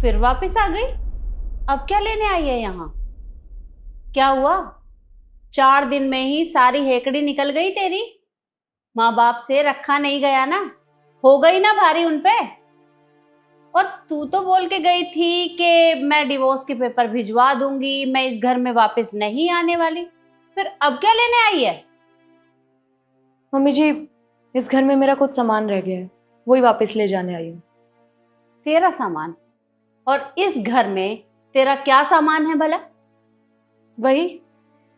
फिर वापस आ गई? अब क्या लेने आई है यहाँ? क्या हुआ? 4 दिन में ही सारी हेकड़ी निकल गई तेरी? माँ बाप से रखा नहीं गया ना, हो गई ना भारी उनपे। और तू तो बोल के गई थी कि मैं डिवोर्स के पेपर भिजवा दूंगी, मैं इस घर में वापस नहीं आने वाली। फिर अब क्या लेने आई है? मम्मी जी, इस घर में मेरा कुछ सामान रह गया है, वही वापस ले जाने आई हूँ। तेरा सामान? और इस घर में तेरा क्या सामान है भला? वही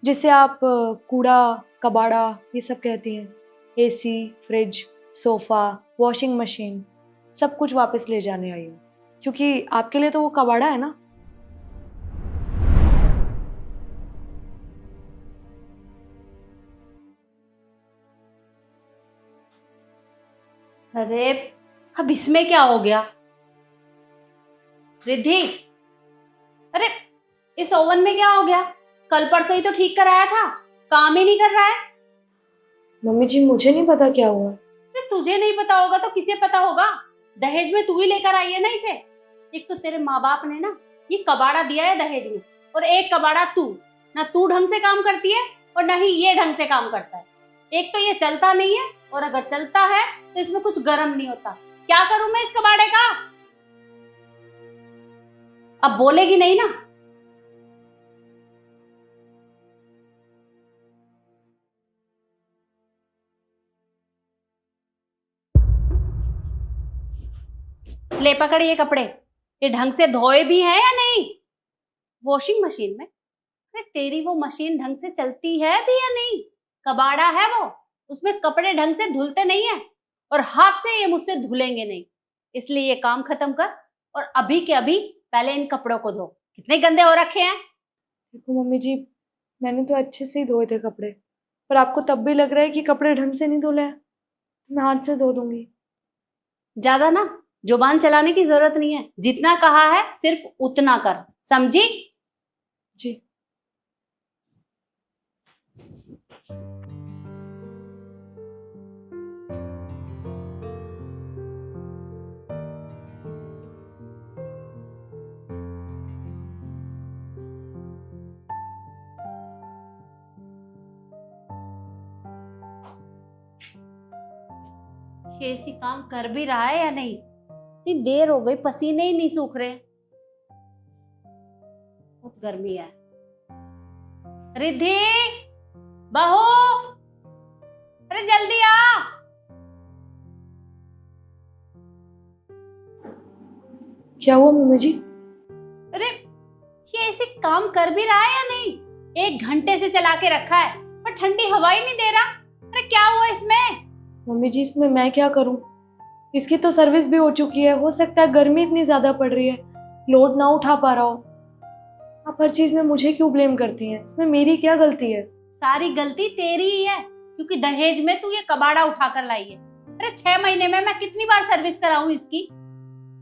जिसे आप कूड़ा कबाड़ा ये सब कहती हैं। AC, fridge, sofa, washing machine, सब कुछ वापस ले जाने आई हूँ, क्योंकि आपके लिए तो वो कबाड़ा है ना। अरे, अब इसमें क्या हो गया? रिद्धि, अरे इस ओवन में क्या हो गया? कल परसों ही तो ठीक कराया था, काम ही नहीं कर रहा है। मम्मी जी, मुझे नहीं पता क्या हुआ। अरे तुझे नहीं पता होगा तो किसे पता होगा? दहेज में तू ही लेकर आई है ना इसे। एक तो तेरे माँ बाप ने ना ये कबाड़ा दिया है दहेज में, और एक कबाड़ा तू। ना तू ढंग से काम करती है और ना ही ये ढंग से काम करता है। एक तो ये चलता नहीं है, और अगर चलता है तो इसमें कुछ गर्म नहीं होता। क्या करूं मैं इस कबाड़े का? अब बोलेगी नहीं ना? ले पकड़ ये कपड़े। ये ढंग से धोए भी हैं या नहीं? वॉशिंग मशीन में? अरे तेरी वो मशीन ढंग से चलती है भी या नहीं? कबाड़ा है वो, उसमें कपड़े ढंग से धुलते नहीं है, और हाथ से ये मुझसे धुलेंगे नहीं। इसलिए ये काम खत्म कर, और अभी के अभी पहले इन कपड़ों को धो। कितने गंदे हो रखे हैं। देखो मम्मी जी, मैंने तो अच्छे से ही धोए थे कपड़े, पर आपको तब भी लग रहा है कि कपड़े ढंग से नहीं धुले हैं। तो मैं हाथ से धो दूंगी। ज्यादा ना जुबान चलाने की जरूरत नहीं है, जितना कहा है सिर्फ उतना कर, समझी? जी। ये इसी काम कर भी रहा है या नहीं? इतनी देर हो गई, पसीने ही नहीं सूख रहे। बहुत गर्मी है। रिद्धि, बहू, अरे जल्दी आ। क्या हुआ मम्मी जी? अरे ये ऐसे काम कर भी रहा है या नहीं? 1 घंटे से चला के रखा है, पर ठंडी हवा ही नहीं दे रहा। अरे क्या हुआ इसमें? मम्मी जी, इसमें मैं क्या करूं? इसकी तो सर्विस भी हो चुकी है, हो सकता है गर्मी इतनी ज्यादा पड़ रही है, लोड ना उठा पा रहा हो। आप हर चीज में मुझे क्यों ब्लेम करती हैं? इसमें मेरी क्या गलती है? सारी गलती तेरी ही है, क्योंकि दहेज में तू ये कबाड़ा उठा कर लाई है। अरे 6 महीने में मैं कितनी बार सर्विस कराऊं इसकी?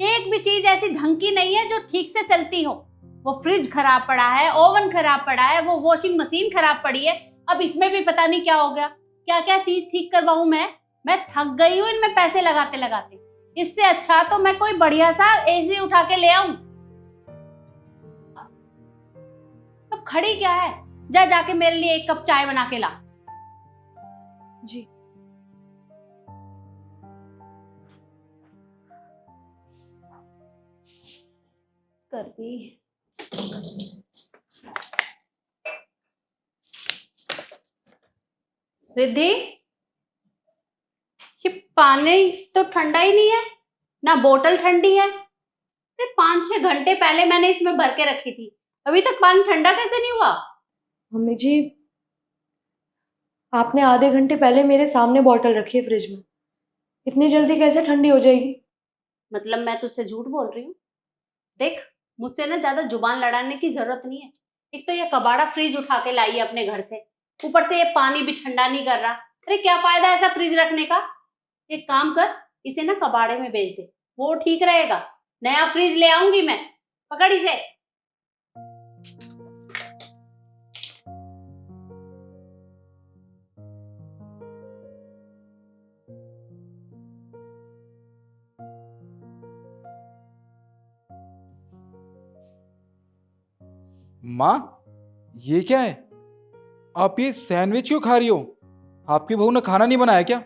एक भी चीज ऐसी ढंग की नहीं है जो ठीक से चलती हो। वो फ्रिज खराब पड़ा है, ओवन खराब पड़ा है, वो वॉशिंग मशीन खराब पड़ी है। अब इसमें भी पता नहीं क्या हो गया। क्या क्या चीज ठीक करवाऊं मैं थक गई हूँ इनमें पैसे लगाते लगाते। इससे अच्छा तो मैं कोई बढ़िया सा एसी उठा के ले आऊं। अब खड़ी क्या है? जा जाके मेरे लिए 1 कप चाय बना के ला। जी। कर दी। रिद्धि, ये पानी तो ठंडा ही नहीं है, ना बोतल ठंडी है। अरे 5-6 घंटे पहले मैंने इसमें भर के रखी थी, अभी तक पानी ठंडा कैसे नहीं हुआ? मम्मी जी, आपने आधे घंटे पहले मेरे सामने बॉटल रखी है फ्रिज में, इतनी जल्दी कैसे ठंडी हो जाएगी? मतलब मैं तुझसे झूठ बोल रही हूँ? देख, मुझसे ना ज्यादा जुबान लड़ाने की जरूरत नहीं है। एक तो ये कबाड़ा फ्रिज उठा के लाई है अपने घर से, ऊपर से ये पानी भी ठंडा नहीं कर रहा। अरे क्या फायदा ऐसा फ्रिज रखने का? एक काम कर, इसे ना कबाड़े में बेच दे, वो ठीक रहेगा। नया फ्रिज ले आऊंगी मैं। पकड़ इसे। माँ, ये क्या है? आप ये सैंडविच क्यों खा रही हो? आपकी बहू ने खाना नहीं बनाया क्या?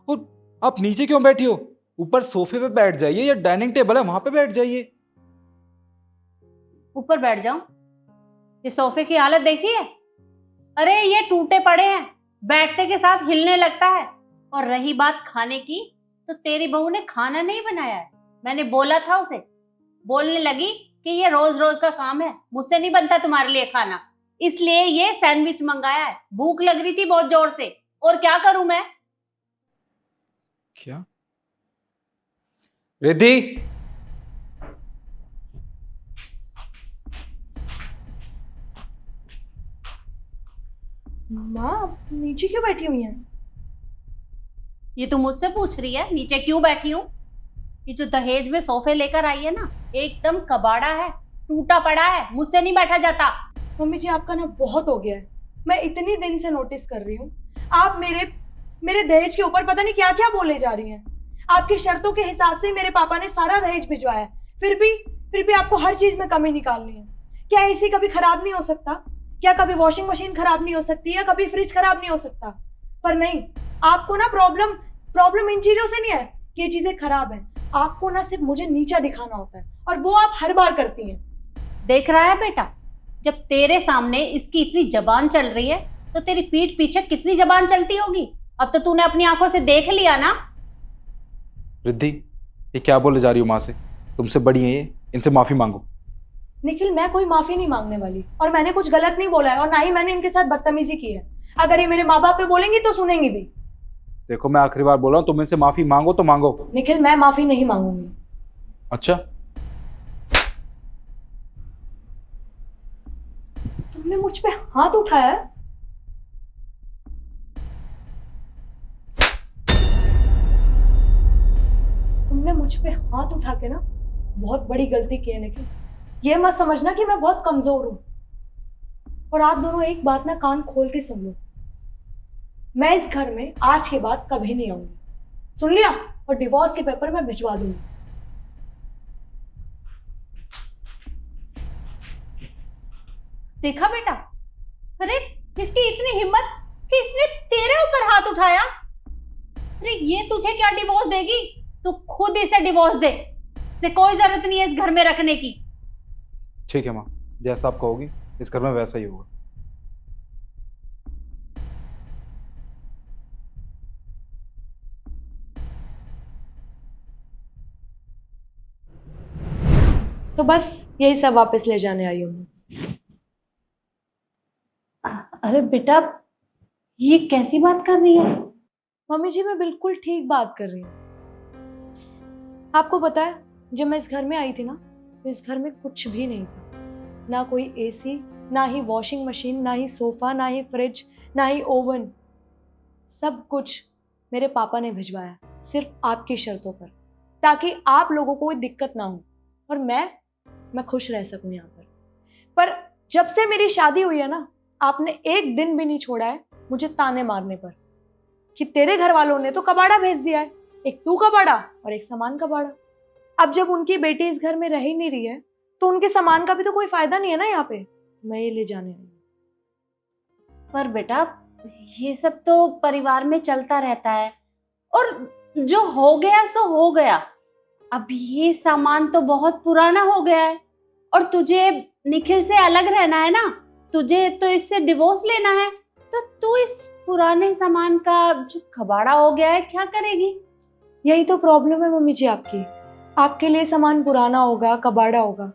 और आप नीचे क्यों बैठी हो? ऊपर सोफे पे बैठ जाइए या डाइनिंग टेबल है वहां पे बैठ जाइए। ऊपर बैठ जाऊं? ये सोफे की हालत देखी है? अरे ये टूटे पड़े हैं, बैठने के साथ हिलने लगता है। और रही बात खाने की, तो तेरी बहू ने खाना नहीं बनाया है। मैंने बोला था उसे, बोलने लगी कि ये रोज रोज का काम है, मुझसे नहीं बनता तुम्हारे लिए खाना, इसलिए ये सैंडविच मंगाया है। भूख लग रही थी बहुत जोर से, और क्या करूं मैं? क्या? रिद्धि, माँ आप नीचे क्यों बैठी हुई हैं? ये तू मुझसे पूछ रही है नीचे क्यों बैठी हूँ? ये जो दहेज में सोफे लेकर आई है ना, एकदम कबाड़ा है, टूटा पड़ा है, मुझसे नहीं बैठा जाता। मम्मी जी आपका ना बहुत हो गया है। मैं इतनी दिन से नोटिस कर रही हूँ, आप मेरे मेरे दहेज के ऊपर पता नहीं क्या क्या बोले जा रही हैं। आपकी शर्तों के हिसाब से मेरे पापा ने सारा दहेज भिजवाया है, फिर भी आपको हर चीज में कमी निकालनी है। क्या एसी कभी खराब नहीं हो सकता? क्या कभी वॉशिंग मशीन खराब नहीं हो सकती? या कभी फ्रिज खराब नहीं हो सकता? पर नहीं, आपको ना प्रॉब्लम इन चीजों से नहीं है कि ये चीजें खराब है। आपको ना सिर्फ मुझे नीचा दिखाना होता है, और वो आप हर बार करती हैं। देख रहा है बेटा, जब तेरे सामने इसकी इतनी जबान चल रही है, तो तेरी पीठ पीछे कितनी जबान चलती होगी। अब तो तूने अपनी आंखों से देख लिया ना। रिद्धि, ये क्या बोले जा रही हो माँ से? तुमसे बड़ी है ये, इनसे माफी मांगो। निखिल मैं कोई माफी नहीं मांगने वाली, और मैंने कुछ गलत नहीं बोला है, और ना ही मैंने इनके साथ बदतमीजी की है। अगर ये मेरे माँ बाप पे बोलेंगी तो सुनेंगी भी। देखो, मैं आखिरी बार बोल रहा हूँ, तुम इनसे माफी मांगो तो मांगो। निखिल मैं माफी नहीं मांगूंगी। अच्छा, तुमने मुझ पे हाथ उठाया है? तुमने मुझ पे हाथ उठा के ना बहुत बड़ी गलती की है निखिल। ये मत समझना कि मैं बहुत कमजोर हूं। और आप दोनों एक बात ना कान खोल के सुन लो, मैं इस घर में आज के बाद कभी नहीं आऊंगी। सुन लिया? और डिवोर्स के पेपर मैं भिजवा दूंगी। देखा बेटा, अरे इसकी इतनी हिम्मत कि इसने तेरे ऊपर हाथ उठाया। अरे ये तुझे क्या डिवोर्स देगी? तू खुद इसे डिवोर्स दे, इसे कोई जरूरत नहीं है इस घर में रखने की। ठीक है माँ, जैसा आप कहोगी इस घर में वैसा ही होगा। तो बस यही सब वापस ले जाने आई हूँ। अरे बेटा, ये कैसी बात कर रही है? मम्मी जी मैं बिल्कुल ठीक बात कर रही हूँ। आपको पता है, जब मैं इस घर में आई थी ना, तो इस घर में कुछ भी नहीं था। ना कोई एसी, ना ही वॉशिंग मशीन, ना ही सोफा, ना ही फ्रिज, ना ही ओवन। सब कुछ मेरे पापा ने भिजवाया, सिर्फ आपकी शर्तों पर, ताकि आप लोगों को कोई दिक्कत ना हो और मैं खुश रह सकूं यहाँ पर जब से मेरी शादी हुई है ना, आपने एक दिन भी नहीं छोड़ा है मुझे ताने मारने पर कि तेरे घर वालों ने तो कबाड़ा भेज दिया है, एक तू कबाड़ा और एक सामान कबाड़ा। अब जब उनकी बेटी इस घर में रह ही नहीं रही है, तो उनके सामान का भी तो कोई फायदा नहीं है ना यहाँ पे। मैं ये ले जाने आई हूँ। पर बेटा, ये सब तो परिवार में चलता रहता है, और जो हो गया सो हो गया। अब ये सामान तो बहुत पुराना हो गया है, और तुझे निखिल से अलग रहना है ना, तुझे तो इससे डिवोर्स लेना है। तो तू इस पुराने सामान का जो कबाड़ा हो गया है क्या करेगी? यही तो प्रॉब्लम है मम्मी जी आपकी। आपके लिए सामान पुराना होगा, कबाड़ा होगा,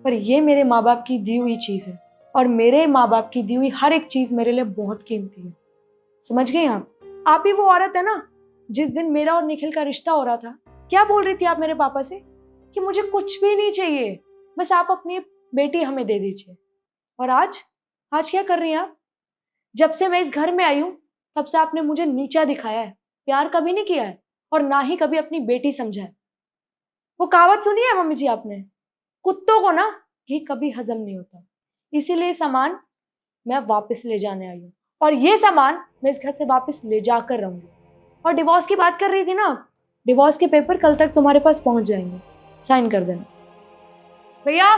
पर ये मेरे माँ बाप की दी हुई चीज है, और मेरे माँ बाप की दी हुई हर एक चीज मेरे लिए बहुत कीमती है। समझ गई आप ही वो औरत है ना, जिस दिन मेरा और निखिल का रिश्ता हो रहा था, क्या बोल रही थी आप मेरे पापा से कि मुझे कुछ भी नहीं चाहिए, बस आप अपनी बेटी हमें दे दीजिए। और आज क्या कर रही हैं आप? जब से मैं इस घर में आई हूं, तब से आपने मुझे नीचा दिखाया है, प्यार कभी नहीं किया है, और ना ही कभी अपनी बेटी समझा है। वो कहावत सुनी है मम्मी जी आपने, कुत्तों को ना घी कभी हजम नहीं होता। इसीलिए सामान मैं वापस ले जाने आई हूँ, और ये सामान मैं इस घर से वापस ले जाकर रहूंगी। और डिवोर्स की बात कर रही थी ना, डिवोर्स के पेपर कल तक तुम्हारे पास पहुंच जाएंगे, साइन कर देना। भैया